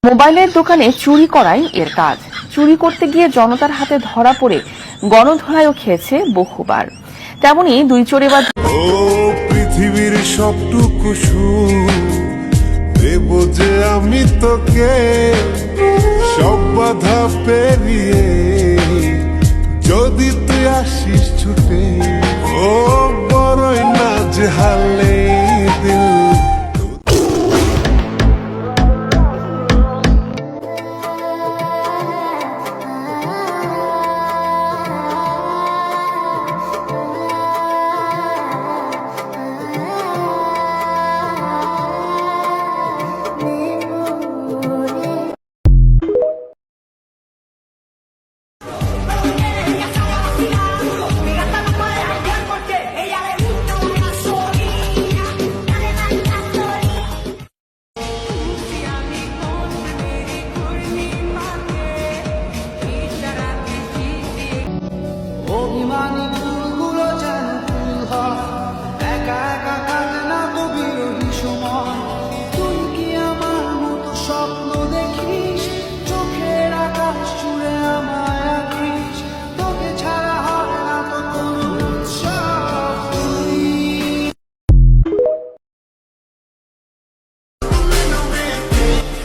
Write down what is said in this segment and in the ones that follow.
মোবাইলের দোকানে চুরি করাই এর কাজ। চুরি করতে গিয়ে জনতার হাতে ধরা পড়ে গণধোলাইও খেয়েছে বহুবার। তেমনি দুই চোরেবাজ ও পৃথিবীর সবটুকু সুখ দেব যে আমি তোকে, সব বাধা পেরিয়ে যদি তুই আসিস ছুটে। ও বড়ই না যে হালে দিল। অভিমানী ফুলগুলো যেন ফুল হয়, একা একা কাটে না তো বিরোহী সময়। তুই কি আমার মতো স্বপ্ন দেখিস, চোখের আকাশ জুড়ে আমায় আঁকিস, তোকে ছাড়া হয় না তো কোনো উৎসব। তুই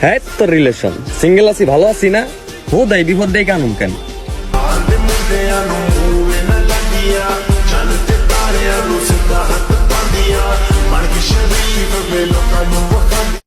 হ্যাঁ তোর রিলেশন সিঙ্গেল আছি, ভালো আছি না, ও দাই বিপদ দেয় কানুন কেন? Chante tareanu, se tahat pandiya, marki sharif, velo kanu wakandi.